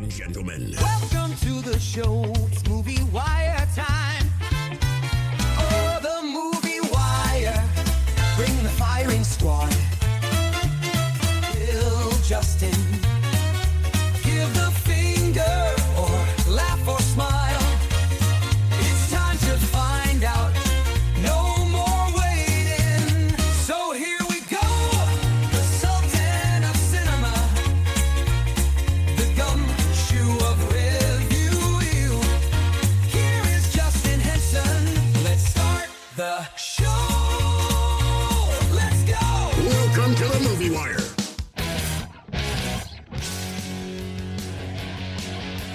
and gentlemen. Welcome to the show. It's Movie Wire time. Oh, the Movie Wire. Bring the firing squad. Bill, Justin. Give the finger or laugh or smile. It's time to find out. No more waiting. So here we go. The Sultan of Cinema. The gumshoe of review. Here is Justin Henson. Let's start the show. Let's go. Welcome to the Movie Wire.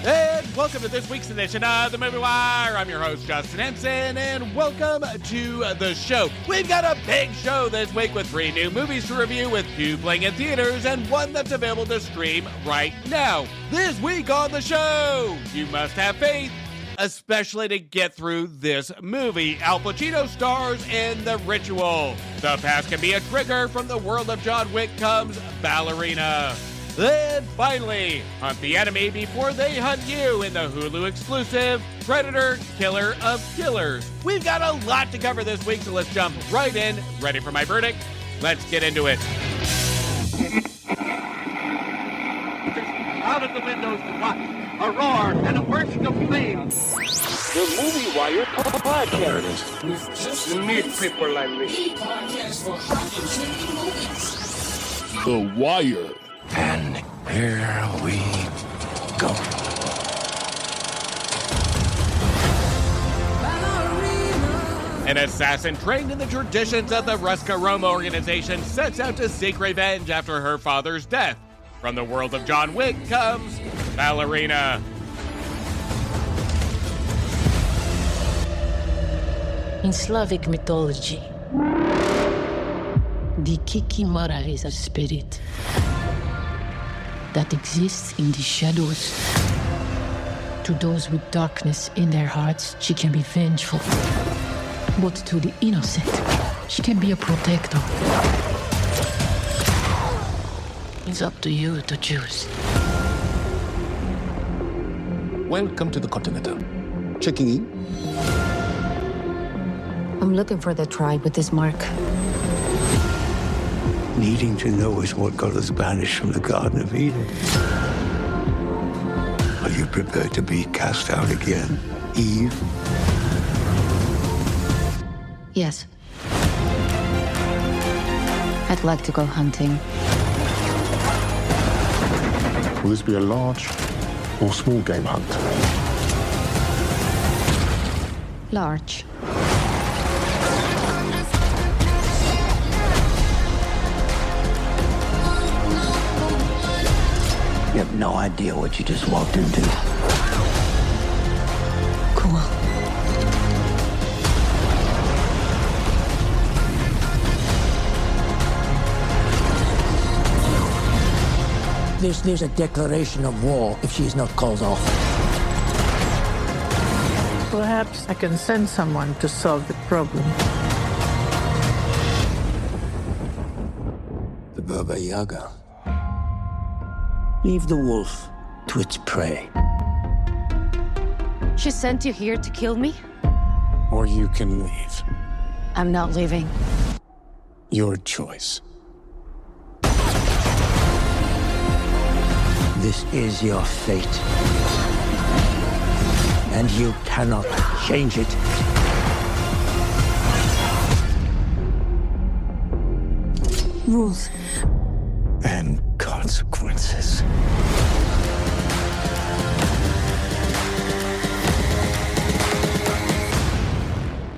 And welcome to this week's edition of the Movie Wire. I'm your host, Justin Henson, and welcome to the show. We've got a big show this week with 3 new movies to review, with 2 playing in theaters and 1 that's available to stream right now. This week on the show, you must have faith, especially to get through this movie. Al Pacino stars in The Ritual. The past can be a trigger. From the world of John Wick comes Ballerina. Then finally, hunt the enemy before they hunt you in the Hulu exclusive Predator Killer of Killers. We've got a lot to cover this week, so let's jump right in. Ready for my verdict? Let's get into it. Out of the windows to watch a roar and a bursting of flame. The Movie Wire podcast. You need people like me. The Wire. And here we go. An assassin trained in the traditions of the Ruska Roma organization sets out to seek revenge after her father's death. From the world of John Wick comes Ballerina. In Slavic mythology, the Kikimara is a spirit that exists in the shadows. To those with darkness in their hearts, she can be vengeful. But to the innocent, she can be a protector. It's up to you to choose. Welcome to the Continental. Checking in. I'm looking for the tribe with this mark. Needing to know is what got us banished from the Garden of Eden. Are you prepared to be cast out again, Eve? Yes. I'd like to go hunting. Will this be a large or small game hunt? Large. You have no idea what you just walked into. Cool. There's a declaration of war if she is not called off. Perhaps I can send someone to solve the problem. The Baba Yaga. Leave the wolf to its prey. She sent you here to kill me? Or you can leave. I'm not leaving. Your choice. This is your fate. And you cannot change it. Rules. And consequences.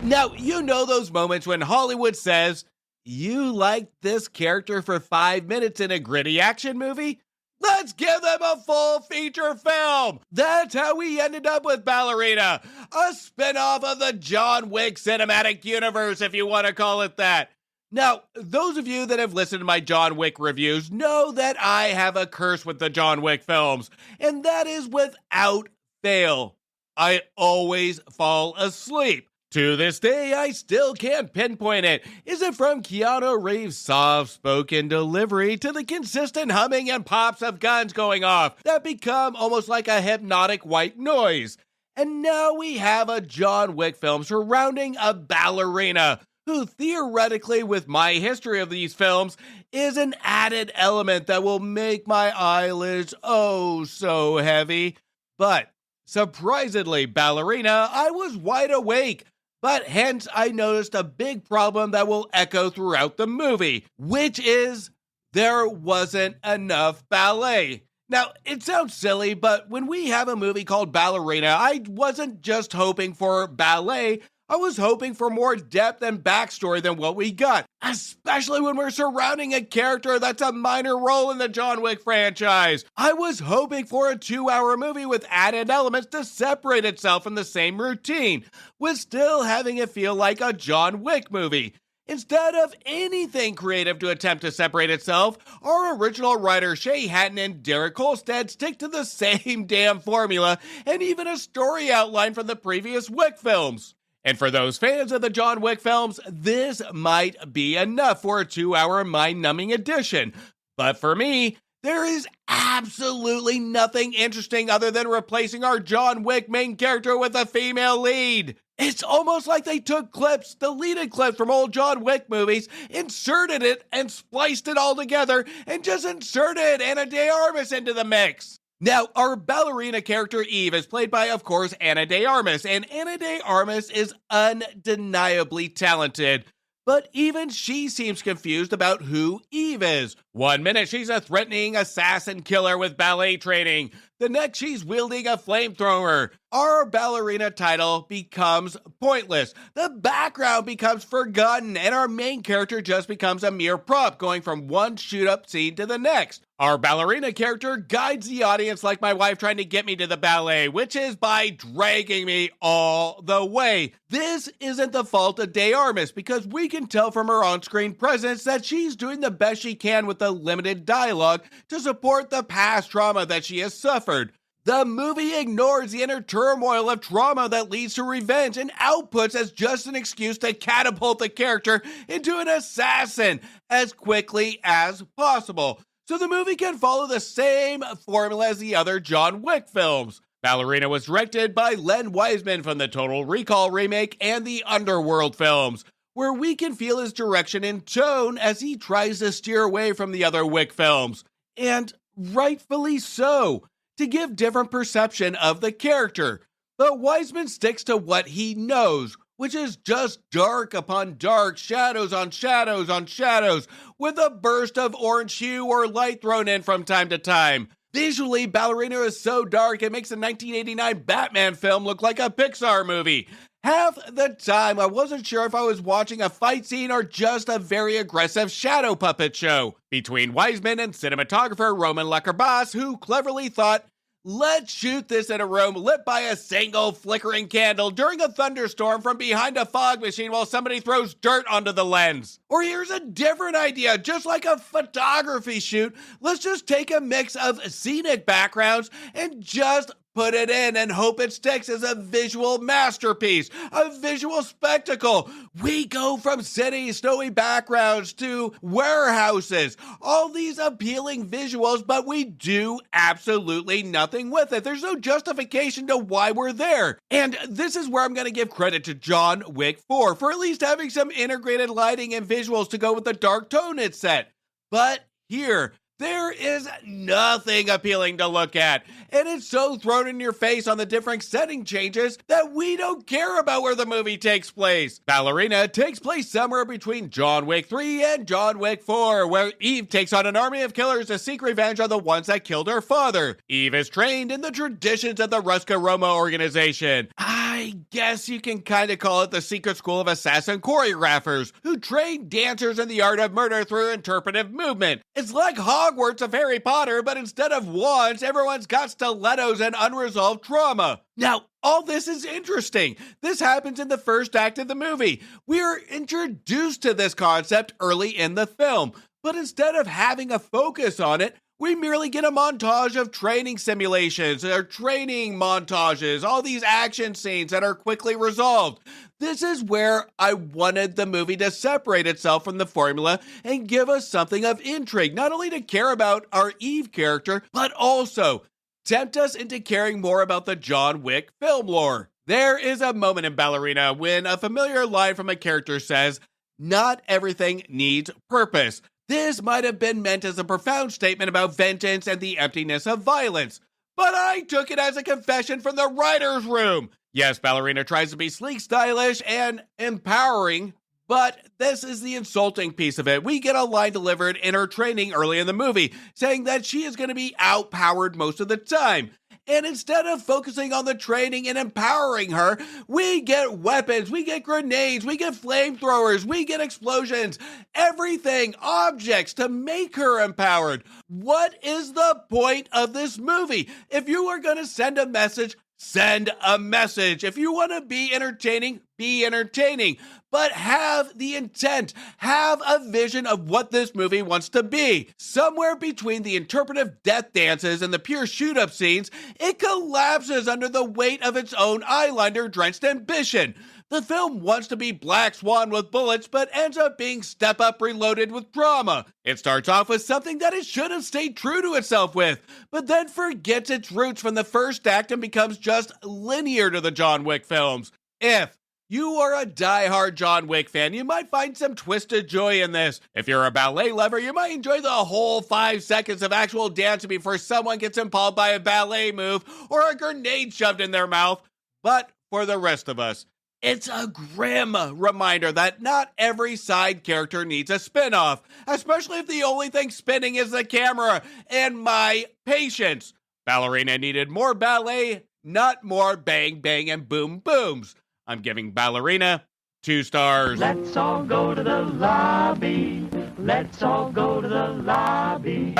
Now, you know those moments when Hollywood says, you liked this character for 5 minutes in a gritty action movie? Let's give them a full feature film. That's how we ended up with Ballerina, a spin-off of the John Wick cinematic universe, if you want to call it that. Now, those of you that have listened to my John Wick reviews know that I have a curse with the John Wick films, and that is without fail. I always fall asleep. To this day, I still can't pinpoint it. Is it from Keanu Reeves' soft-spoken delivery to the consistent humming and pops of guns going off that become almost like a hypnotic white noise? And now we have a John Wick film surrounding a ballerina, who theoretically, with my history of these films, is an added element that will make my eyelids oh so heavy. But surprisingly, Ballerina, I was wide awake. But hence, I noticed a big problem that will echo throughout the movie, which is there wasn't enough ballet. Now, it sounds silly, but when we have a movie called Ballerina, I wasn't just hoping for ballet. I was hoping for more depth and backstory than what we got, especially when we're surrounding a character that's a minor role in the John Wick franchise. I was hoping for a 2-hour movie with added elements to separate itself from the same routine, with still having it feel like a John Wick movie. Instead of anything creative to attempt to separate itself, our original writers Shay Hatton and Derek Kolstad stick to the same damn formula and even a story outline from the previous Wick films. And for those fans of the John Wick films, this might be enough for a 2-hour mind-numbing edition. But for me, there is absolutely nothing interesting other than replacing our John Wick main character with a female lead. It's almost like they took clips, deleted clips from old John Wick movies, inserted it and spliced it all together, and just inserted Ana de Armas into the mix. Now, our ballerina character Eve is played by, of course, Ana de Armas, and Ana de Armas is undeniably talented. But even she seems confused about who Eve is. 1 minute she's a threatening assassin killer with ballet training. The next she's wielding a flamethrower. Our ballerina title becomes pointless. The background becomes forgotten, and our main character just becomes a mere prop, going from one shoot-up scene to the next. Our ballerina character guides the audience like my wife trying to get me to the ballet, which is by dragging me all the way. This isn't the fault of De Armas, because we can tell from her on-screen presence that she's doing the best she can with the limited dialogue to support the past trauma that she has suffered. The movie ignores the inner turmoil of trauma that leads to revenge and outputs as just an excuse to catapult the character into an assassin as quickly as possible, so the movie can follow the same formula as the other John Wick films. Ballerina was directed by Len Wiseman from the Total Recall remake and the Underworld films, where we can feel his direction and tone as he tries to steer away from the other Wick films. And rightfully so, to give different perception of the character. But Wiseman sticks to what he knows, which is just dark upon dark, shadows on shadows on shadows, with a burst of orange hue or light thrown in from time to time. Visually, Ballerina is so dark it makes the 1989 Batman film look like a Pixar movie. Half the time, I wasn't sure if I was watching a fight scene or just a very aggressive shadow puppet show between Wiseman and cinematographer Roman Lacarbas, who cleverly thought, let's shoot this in a room lit by a single flickering candle during a thunderstorm from behind a fog machine while somebody throws dirt onto the lens. Or here's a different idea, just like a photography shoot, let's just take a mix of scenic backgrounds and just put it in and hope it sticks as a visual masterpiece, a visual spectacle. We go from cities, snowy backgrounds to warehouses, all these appealing visuals, but we do absolutely nothing with it. There's no justification to why we're there. And this is where I'm going to give credit to John Wick 4 for at least having some integrated lighting and visuals to go with the dark tone it set. But here, there is nothing appealing to look at, and it's so thrown in your face on the different setting changes that we don't care about where the movie takes place. Ballerina takes place somewhere between John Wick 3 and John Wick 4, where Eve takes on an army of killers to seek revenge on the ones that killed her father. Eve is trained in the traditions of the Ruska Roma organization. I guess you can kind of call it the secret school of assassin choreographers, who train dancers in the art of murder through interpretive movement. It's like Hogwarts of Harry Potter, but instead of wands, everyone's got stilettos and unresolved trauma. Now, all this is interesting. This happens in the first act of the movie. We are introduced to this concept early in the film, but instead of having a focus on it, We merely get a montage of training simulations, or training montages, all these action scenes that are quickly resolved. This is where I wanted the movie to separate itself from the formula and give us something of intrigue, not only to care about our Eve character, but also tempt us into caring more about the John Wick film lore. There is a moment in Ballerina when a familiar line from a character says, "Not everything needs purpose." This might have been meant as a profound statement about vengeance and the emptiness of violence, but I took it as a confession from the writer's room. Yes, Ballerina tries to be sleek, stylish, and empowering, but this is the insulting piece of it. We get a line delivered in her training early in the movie, saying that she is going to be outpowered most of the time. And instead of focusing on the training and empowering her, we get weapons, we get grenades, we get flamethrowers, we get explosions, everything, objects to make her empowered. What is the point of this movie? If you are going to send a message, send a message. If you want to be entertaining, be entertaining. But have the intent, have a vision of what this movie wants to be. Somewhere between the interpretive death dances and the pure shoot-up scenes, it collapses under the weight of its own eyeliner-drenched ambition. The film wants to be Black Swan with bullets, but ends up being Step Up Reloaded with drama. It starts off with something that it should have stayed true to itself with, but then forgets its roots from the first act and becomes just linear to the John Wick films. If you are a die-hard John Wick fan, you might find some twisted joy in this. If you're a ballet lover, you might enjoy the whole 5 seconds of actual dancing before someone gets impaled by a ballet move or a grenade shoved in their mouth. But for the rest of us, it's a grim reminder that not every side character needs a spin-off, especially if the only thing spinning is the camera and my patience. Ballerina needed more ballet, not more bang bang and boom booms. I'm giving Ballerina 2 stars. Let's all go to the lobby. Let's all go to the lobby.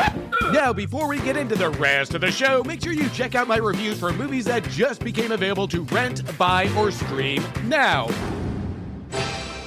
Now, before we get into the rest of the show, make sure you check out my reviews for movies that just became available to rent, buy, or stream now.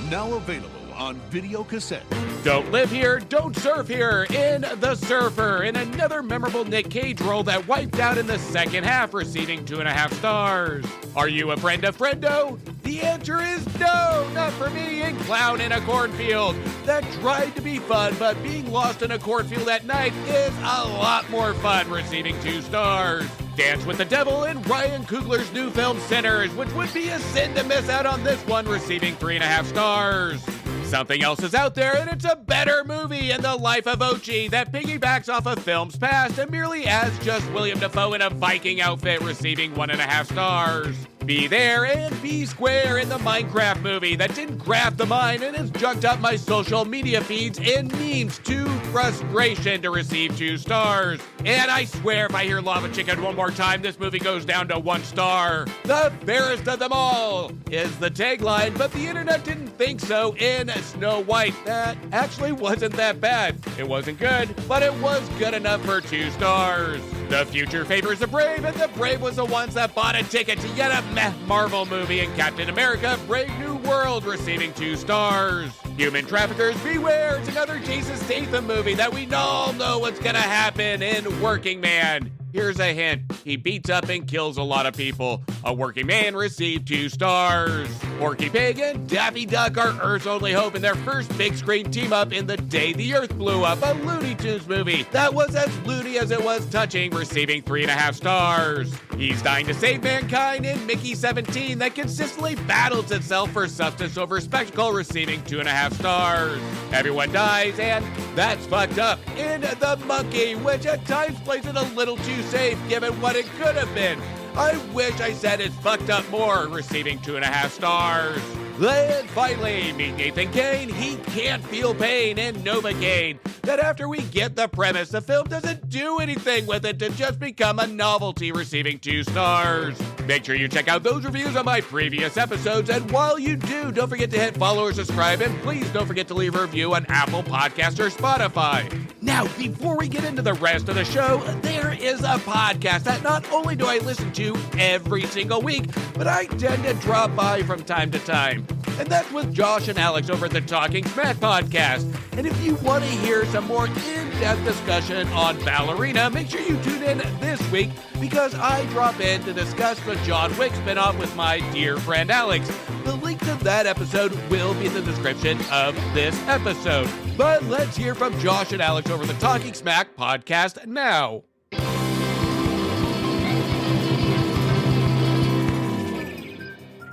Now available on video cassette. Don't Live Here, Don't Surf Here, in The Surfer, in another memorable Nick Cage role that wiped out in the second half, receiving 2.5 stars. Are you a friend of Friendo? The answer is no, not for me, in Clown in a Cornfield. That tried to be fun, but being lost in a cornfield at night is a lot more fun, receiving 2 stars. Dance with the Devil in Ryan Coogler's new film Sinners, which would be a sin to miss out on this one, receiving 3.5 stars. Something else is out there, and it's a better movie in the life of Ochi that piggybacks off of films past and merely adds just William Dafoe in a Viking outfit, receiving 1.5 stars. Be There and Be Square in the Minecraft movie that didn't grab the mind and has junked up my social media feeds and memes to frustration, to receive 2 stars. And I swear if I hear Lava Chicken one more time, this movie goes down to 1 star. The fairest of them all is the tagline, but the internet didn't think so in Snow White. That actually wasn't that bad. It wasn't good, but it was good enough for 2 stars. The future favors the brave, and the brave was the ones that bought a ticket to yet a Marvel movie in Captain America Brave New World, receiving 2 stars. Human Traffickers Beware, it's another Jason Statham movie that we all know what's gonna happen in Working Man. Here's a hint. He beats up and kills a lot of people. A Working Man received 2 stars. Porky Pig and Daffy Duck are Earth's only hope in their first big screen team up in The Day the Earth Blew Up, a Looney Tunes movie that was as loony as it was touching, receiving 3.5 stars. He's Dying to Save Mankind in Mickey 17 that consistently battles itself for substance over spectacle, receiving 2.5 stars. Everyone Dies, and That's Fucked Up in The Monkey, which at times plays it a little too safe given what it could have been. I wish I said it's fucked up more, receiving 2.5 stars. Then finally, meet Nathan Kane. He can't feel pain in Novocaine. That after we get the premise, the film doesn't do anything with it to just become a novelty, receiving 2 stars. Make sure you check out those reviews on my previous episodes, and while you do, don't forget to hit follow or subscribe, and please don't forget to leave a review on Apple Podcasts or Spotify. Now, before we get into the rest of the show, there is a podcast that not only do I listen to every single week, but I tend to drop by from time to time. And that's with Josh and Alex over at the Talking Smac Podcast. And if you want to hear some more in in-depth discussion on Ballerina, make sure you tune in this week because I drop in to discuss the John Wick spinoff with my dear friend Alex. The link to that episode will be in the description of this episode. But let's hear from Josh and Alex over the Talking Smac podcast now.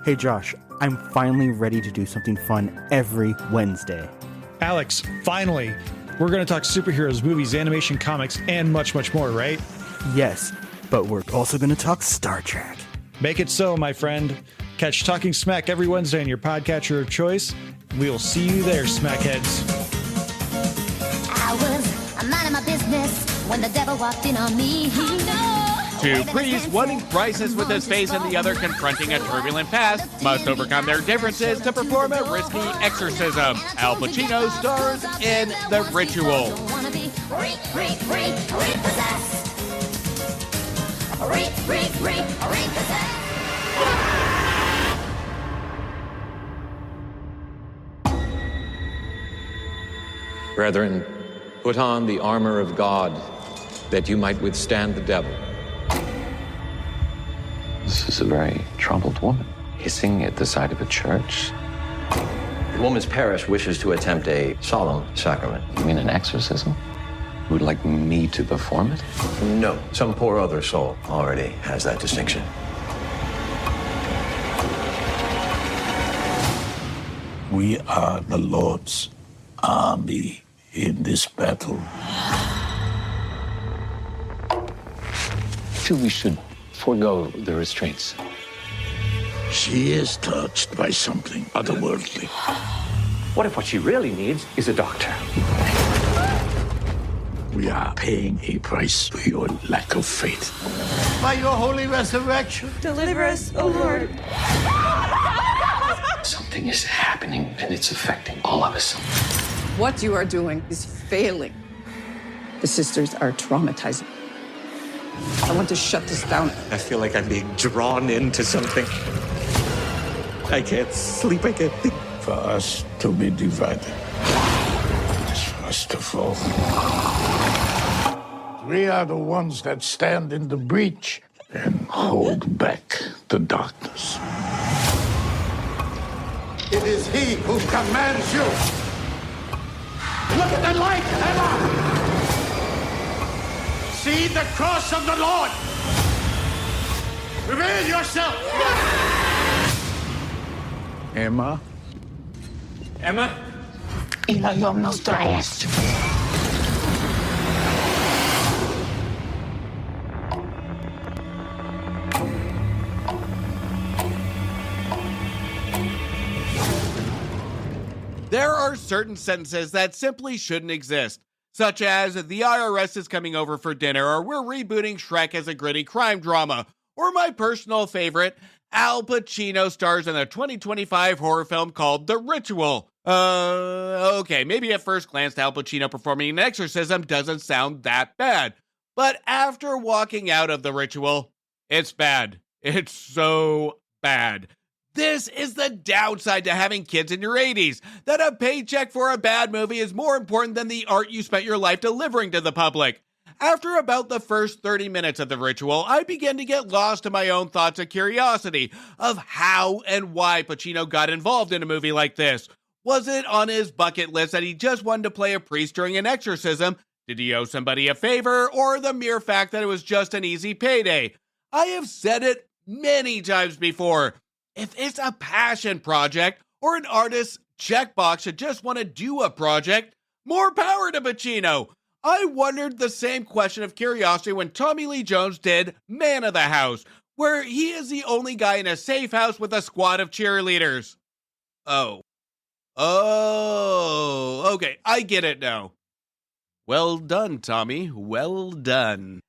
Hey Josh, I'm finally ready to do something fun every Wednesday. Alex, finally! We're going to talk superheroes, movies, animation, comics, and much, much more, right? Yes, but we're also going to talk Star Trek. Make it so, my friend. Catch Talking Smac every Wednesday on your podcatcher of choice. We will see you there, Smackheads. I was a man of my business when the devil walked in on me. Two priests, one in crisis with his face and the other confronting a turbulent past, must overcome their differences to perform a risky exorcism. Al Pacino stars in The Ritual. Brethren, put on the armor of God, that you might withstand the devil. This is a very troubled woman, hissing at the side of a church. The woman's parish wishes to attempt a solemn sacrament. You mean an exorcism? You would like me to perform it? No, some poor other soul already has that distinction. We are the Lord's army in this battle. Feel we should forego the restraints. She is touched by something otherworldly. What if what she really needs is a doctor? We are paying a price for your lack of faith. By your holy resurrection, deliver us, O Lord. Something is happening, and it's affecting all of us. What you are doing is failing. The sisters are traumatizing. I want to shut this down. I feel like I'm being drawn into something. I can't sleep, I can't think. For us to be divided is for us to fall. We are the ones that stand in the breach and hold back the darkness. it is he who commands you. Look at the light, Emma! See the cross of the Lord! Reveal yourself! Emma? Emma? There are certain sentences that simply shouldn't exist, such as, the IRS is coming over for dinner, or we're rebooting Shrek as a gritty crime drama, or my personal favorite, Al Pacino stars in a 2025 horror film called The Ritual. Okay, maybe at first glance Al Pacino performing an exorcism doesn't sound that bad, but after walking out of The Ritual, it's bad. It's so bad. This is the downside to having kids in your 80s, that a paycheck for a bad movie is more important than the art you spent your life delivering to the public. After about the first 30 minutes of The Ritual, I began to get lost in my own thoughts of curiosity of how and why Pacino got involved in a movie like this. Was it on his bucket list that he just wanted to play a priest during an exorcism? Did he owe somebody a favor? Or the mere fact that it was just an easy payday? I have said it many times before. If it's a passion project or an artist's checkbox should just want to do a project, more power to Pacino. I wondered the same question of curiosity when Tommy Lee Jones did Man of the House, where he is the only guy in a safe house with a squad of cheerleaders. Oh, okay, I get it now. Well done, Tommy, well done.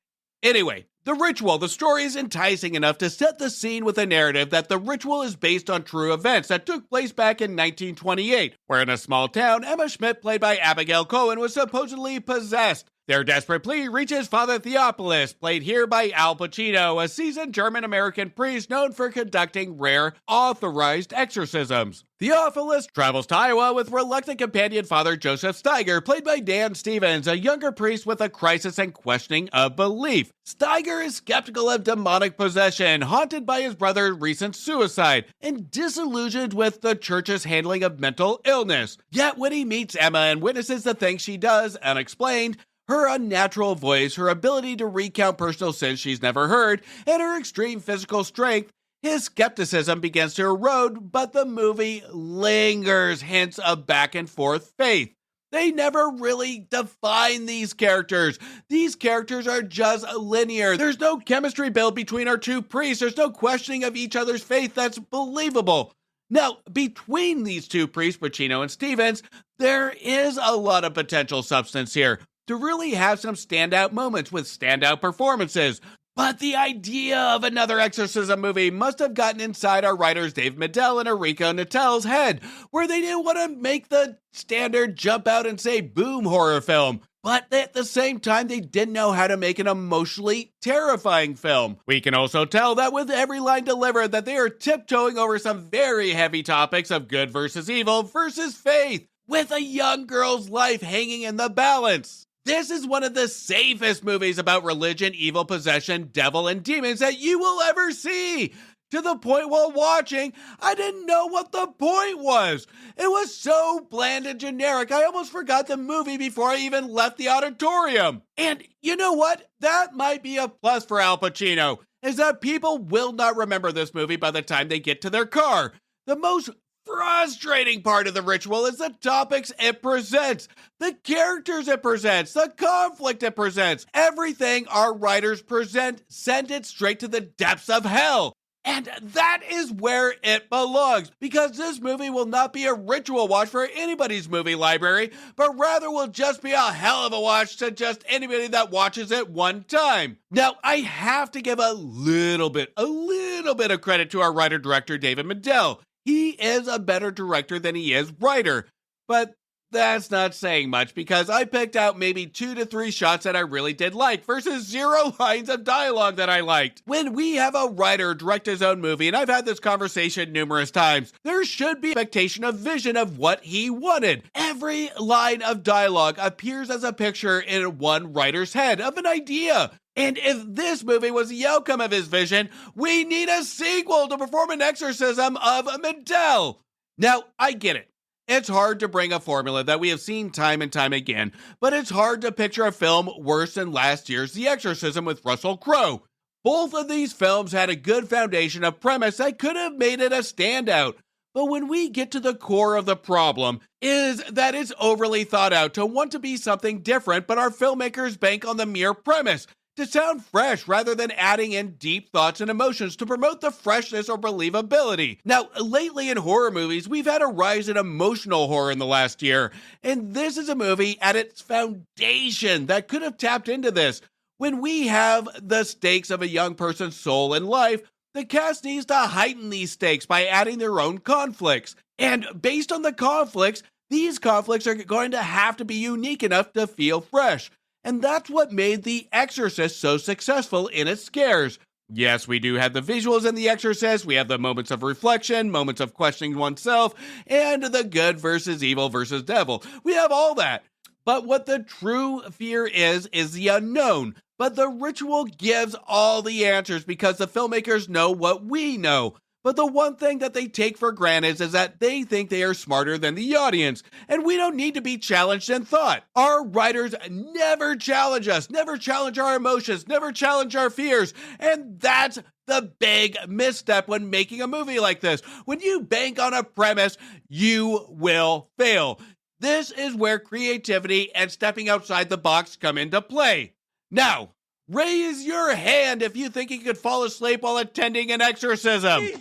Anyway, The Ritual. The story is enticing enough to set the scene with a narrative that The Ritual is based on true events that took place back in 1928, where in a small town, Emma Schmidt, played by Abigail Cohen, was supposedly possessed. Their desperate plea reaches Father Theophilus, played here by Al Pacino, a seasoned German-American priest known for conducting rare, authorized exorcisms. Theophilus travels to Iowa with reluctant companion Father Joseph Steiger, played by Dan Stevens, a younger priest with a crisis and questioning of belief. Steiger is skeptical of demonic possession, haunted by his brother's recent suicide, and disillusioned with the church's handling of mental illness. Yet when he meets Emma and witnesses the things she does unexplained, her unnatural voice, her ability to recount personal sins she's never heard, and her extreme physical strength, his skepticism begins to erode, but the movie lingers hints of back and forth faith. They never really define these characters. These characters are just linear. There's no chemistry built between our two priests. There's no questioning of each other's faith that's believable. Now, between these two priests, Pacino and Stevens, there is a lot of potential substance here to really have some standout moments with standout performances. But the idea of another exorcism movie must have gotten inside our writers Dave Midell and Enrico Nattel's head, where they didn't want to make the standard jump out and say boom horror film. But at the same time, they didn't know how to make an emotionally terrifying film. We can also tell that with every line delivered that they are tiptoeing over some very heavy topics of good versus evil versus faith, with a young girl's life hanging in the balance. This is one of the safest movies about religion, evil, possession, devil, and demons that you will ever see. To the point while watching, I didn't know what the point was. It was so bland and generic, I almost forgot the movie before I even left the auditorium. And you know what? That might be a plus for Al Pacino, is that people will not remember this movie by the time they get to their car. The most frustrating part of The Ritual is the topics it presents, the characters it presents, the conflict it presents. Everything our writers present send it straight to the depths of hell. And that is where it belongs, because this movie will not be a ritual watch for anybody's movie library, but rather will just be a hell of a watch to just anybody that watches it one time. Now, I have to give a little bit of credit to our writer-director, David Midell. He is a better director than he is writer, but that's not saying much because I picked out maybe 2 to 3 shots that I really did like versus 0 lines of dialogue that I liked. When we have a writer direct his own movie, and I've had this conversation numerous times, there should be expectation of vision of what he wanted. Every line of dialogue appears as a picture in one writer's head of an idea. And if this movie was the outcome of his vision, we need a sequel to perform an exorcism of Midell. Now, I get it. It's hard to bring a formula that we have seen time and time again, but it's hard to picture a film worse than last year's The Exorcism with Russell Crowe. Both of these films had a good foundation of premise that could have made it a standout. But when we get to the core of the problem is that it's overly thought out to want to be something different, but our filmmakers bank on the mere premise to sound fresh rather than adding in deep thoughts and emotions to promote the freshness or believability. Now, lately in horror movies, we've had a rise in emotional horror in the last year, and this is a movie at its foundation that could have tapped into this. When we have the stakes of a young person's soul and life, the cast needs to heighten these stakes by adding their own conflicts. And based on the conflicts, these conflicts are going to have to be unique enough to feel fresh. And that's what made The Exorcist so successful in its scares. Yes, we do have the visuals in The Exorcist, we have the moments of reflection, moments of questioning oneself, and the good versus evil versus devil. We have all that. But what the true fear is the unknown. But The Ritual gives all the answers because the filmmakers know what we know. But the one thing that they take for granted is that they think they are smarter than the audience, and we don't need to be challenged in thought. Our writers never challenge us, never challenge our emotions, never challenge our fears, and that's the big misstep when making a movie like this. When you bank on a premise, you will fail. This is where creativity and stepping outside the box come into play. Now, raise your hand if you think you could fall asleep while attending an exorcism. Me.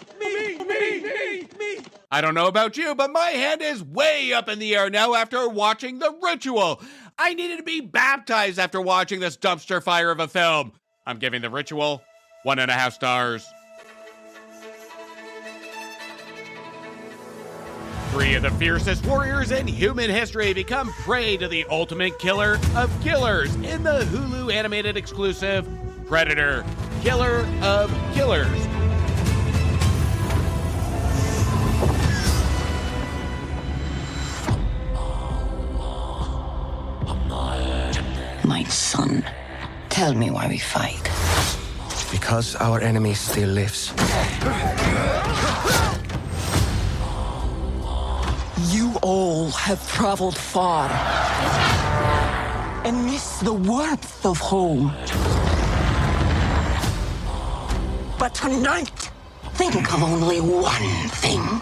I don't know about you, but my hand is way up in the air now after watching The Ritual. I needed to be baptized after watching this dumpster fire of a film. I'm giving The Ritual 1.5 stars. 3 of the fiercest warriors in human history become prey to the ultimate killer of killers in the Hulu animated exclusive Predator, Killer of Killers. My son, tell me why we fight. Because our enemy still lives. You all have traveled far and missed the warmth of home. But tonight, think of only one thing.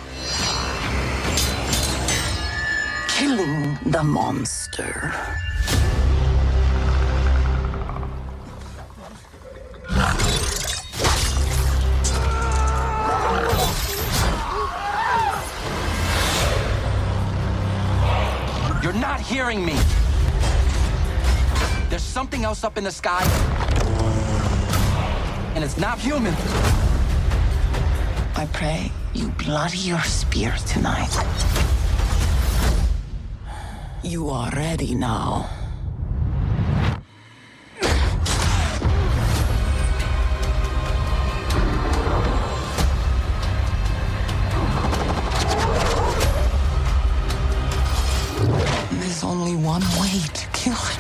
Killing the monster. You're not hearing me. There's something else up in the sky. And it's not human. I pray you bloody your spear tonight. You are ready now. There's only one way to kill it.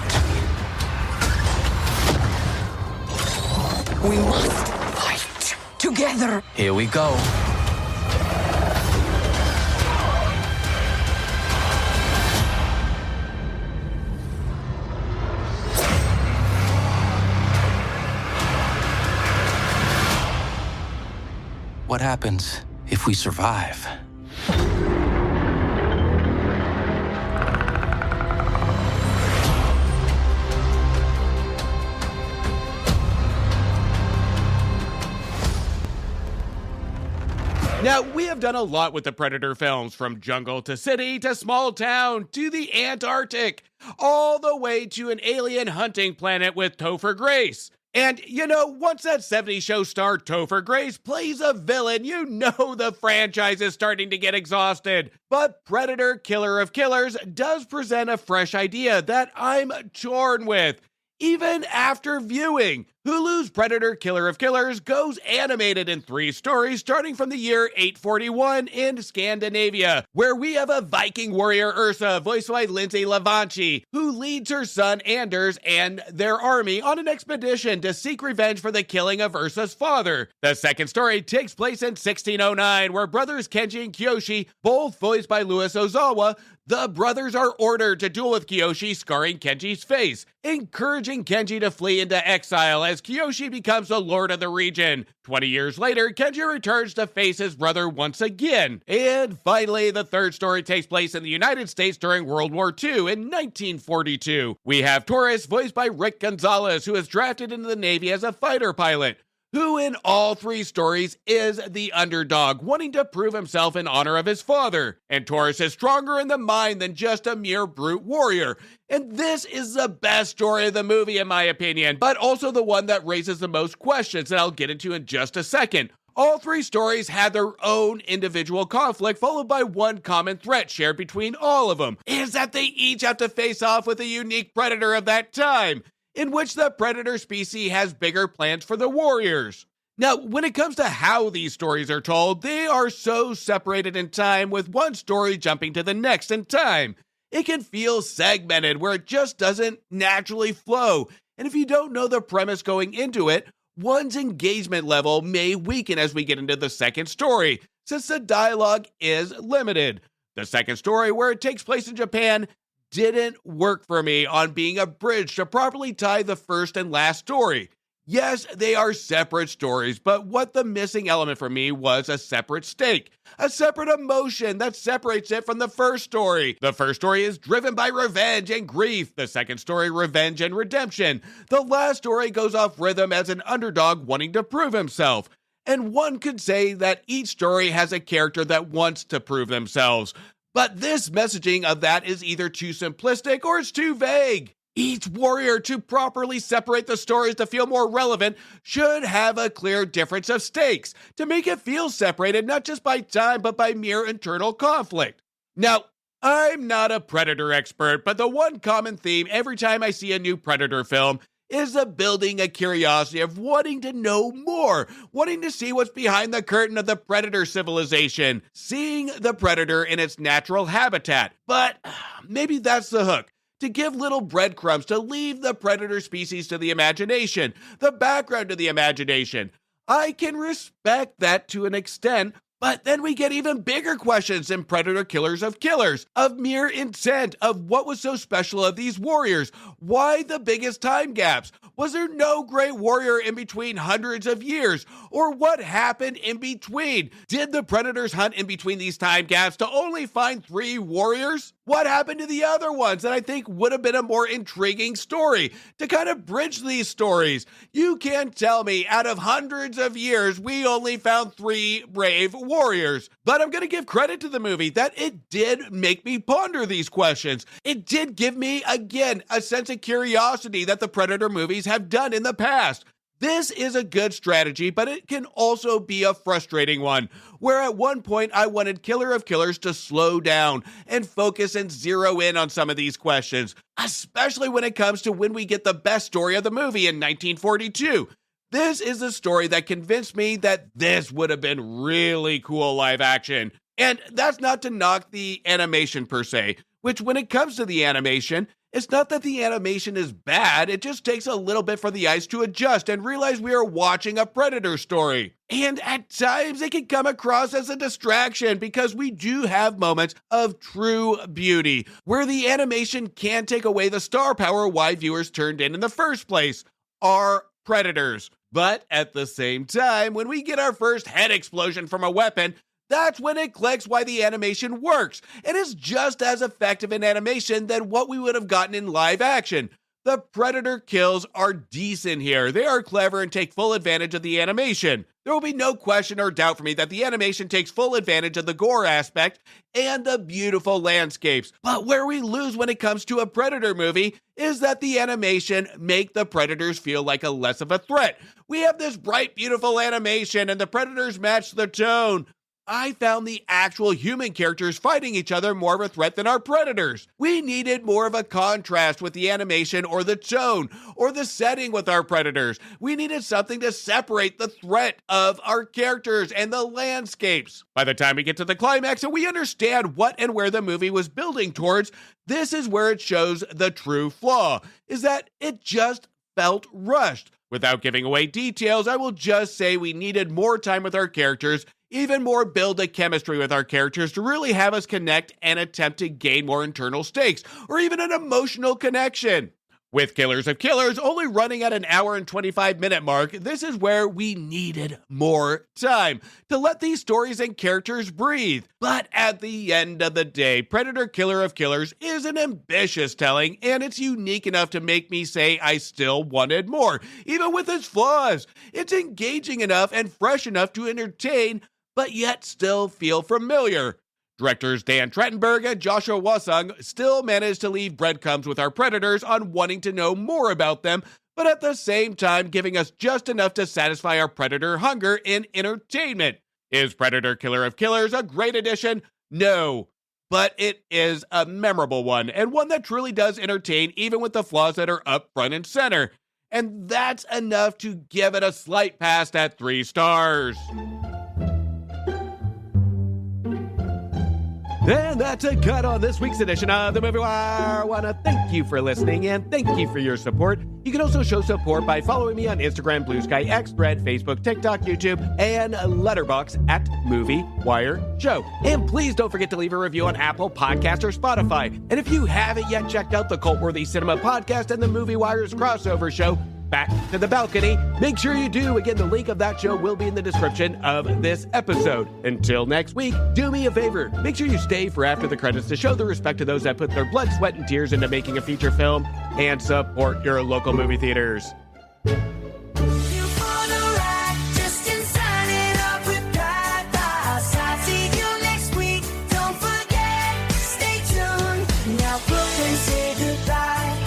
We must fight together. Here we go. What happens if we survive? Now, we have done a lot with the Predator films, from jungle to city to small town to the Antarctic, all the way to an alien hunting planet with Topher Grace. And, you know, once that 70s show star Topher Grace plays a villain, you know the franchise is starting to get exhausted. But Predator, Killer of Killers does present a fresh idea that I'm torn with. Even after viewing, Hulu's Predator, Killer of Killers goes animated in 3 stories starting from the year 841 in Scandinavia, where we have a Viking warrior Ursa, voiced by Lindsay Levanchi, who leads her son Anders and their army on an expedition to seek revenge for the killing of Ursa's father. The second story takes place in 1609, where brothers Kenji and Kiyoshi, both voiced by Louis Ozawa, the brothers are ordered to duel with Kiyoshi, scarring Kenji's face, encouraging Kenji to flee into exile as Kiyoshi becomes the lord of the region. 20 years later, Kenji returns to face his brother once again. And finally, the third story takes place in the United States during World War II in 1942. We have Taurus, voiced by Rick Gonzalez, who is drafted into the Navy as a fighter pilot, who in all 3 stories is the underdog, wanting to prove himself in honor of his father. And Taurus is stronger in the mind than just a mere brute warrior. And this is the best story of the movie, in my opinion, but also the one that raises the most questions that I'll get into in just a second. All 3 stories had their own individual conflict, followed by one common threat shared between all of them, is that they each have to face off with a unique predator of that time, in which the predator species has bigger plans for the warriors. Now, when it comes to how these stories are told, they are so separated in time, with one story jumping to the next in time. It can feel segmented, where it just doesn't naturally flow, and if you don't know the premise going into it, one's engagement level may weaken as we get into the second story, since the dialogue is limited. The second story, where it takes place in Japan, didn't work for me on being a bridge to properly tie the first and last story. Yes, they are separate stories, but what the missing element for me was a separate stake, a separate emotion that separates it from the first story. The first story is driven by revenge and grief. The second story, revenge and redemption. The last story goes off rhythm as an underdog wanting to prove himself. And one could say that each story has a character that wants to prove themselves. But this messaging of that is either too simplistic or it's too vague. Each warrior, to properly separate the stories to feel more relevant, should have a clear difference of stakes, to make it feel separated not just by time but by mere internal conflict. Now, I'm not a Predator expert, but the one common theme every time I see a new Predator film is the building a curiosity of wanting to know more, wanting to see what's behind the curtain of the Predator civilization, seeing the Predator in its natural habitat. But maybe that's the hook. To give little breadcrumbs to leave the Predator species to the imagination, the background to the imagination. I can respect that to an extent, but then we get even bigger questions in Predator Killers, of mere intent, of what was so special of these warriors. Why the biggest time gaps? Was there no great warrior in between hundreds of years? Or what happened in between? Did the Predators hunt in between these time gaps to only find 3 warriors? What happened to the other ones that I think would have been a more intriguing story to kind of bridge these stories? You can't tell me out of hundreds of years we only found 3 brave warriors. But I'm going to give credit to the movie that it did make me ponder these questions. It did give me, again, a sense of curiosity that the Predator movies have done in the past. This is a good strategy, but it can also be a frustrating one, where at one point I wanted Killer of Killers to slow down and focus and zero in on some of these questions, especially when it comes to when we get the best story of the movie in 1942. This is a story that convinced me that this would have been really cool live action. And that's not to knock the animation per se, which when it comes to the animation, it's not that the animation is bad, it just takes a little bit for the eyes to adjust and realize we are watching a Predator story. And at times it can come across as a distraction because we do have moments of true beauty, where the animation can take away the star power why viewers turned in the first place, our Predators. But at the same time, when we get our first head explosion from a weapon, that's when it clicks why the animation works, and is just as effective in animation than what we would have gotten in live action. The Predator kills are decent here. They are clever and take full advantage of the animation. There will be no question or doubt for me that the animation takes full advantage of the gore aspect and the beautiful landscapes. But where we lose when it comes to a Predator movie is that the animation make the Predators feel like a less of a threat. We have this bright, beautiful animation and the Predators match the tone. I found the actual human characters fighting each other more of a threat than our Predators. We needed more of a contrast with the animation or the tone or the setting with our Predators. We needed something to separate the threat of our characters and the landscapes. By the time we get to the climax and we understand what and where the movie was building towards, this is where it shows the true flaw, is that it just felt rushed. Without giving away details, I will just say we needed more time with our characters, even more build a chemistry with our characters to really have us connect and attempt to gain more internal stakes, or even an emotional connection. With Killers of Killers only running at an hour and 25-minute mark, this is where we needed more time to let these stories and characters breathe. But at the end of the day, Predator Killer of Killers is an ambitious telling, and it's unique enough to make me say I still wanted more, even with its flaws. It's engaging enough and fresh enough to entertain, but yet still feel familiar. Directors Dan Trachtenberg and Joshua Wasung still managed to leave breadcrumbs with our Predators on wanting to know more about them, but at the same time giving us just enough to satisfy our Predator hunger in entertainment. Is Predator Killer of Killers a great addition? No. But it is a memorable one, and one that truly does entertain even with the flaws that are up front and center. And that's enough to give it a slight pass at 3 stars. And that's a cut on this week's edition of The Movie Wire. I want to thank you for listening and thank you for your support. You can also show support by following me on Instagram, Blue Sky, X, Thread, Facebook, TikTok, YouTube, and Letterboxd at Movie Wire Show. And please don't forget to leave a review on Apple Podcasts or Spotify. And if you haven't yet checked out the Cult-Worthy Cinema Podcast and the Movie Wire's crossover show, Back to the Balcony, make sure you do. Again, the link of that show will be in the description of this episode. Until next week, do me a favor. Make sure you stay for after the credits to show the respect to those that put their blood, sweat, and tears into making a feature film and support your local movie theaters.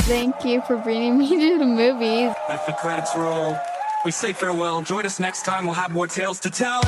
Thank Thank you for bringing me to the movies. Let the credits roll. We say farewell. Join us next time. We'll have more tales to tell.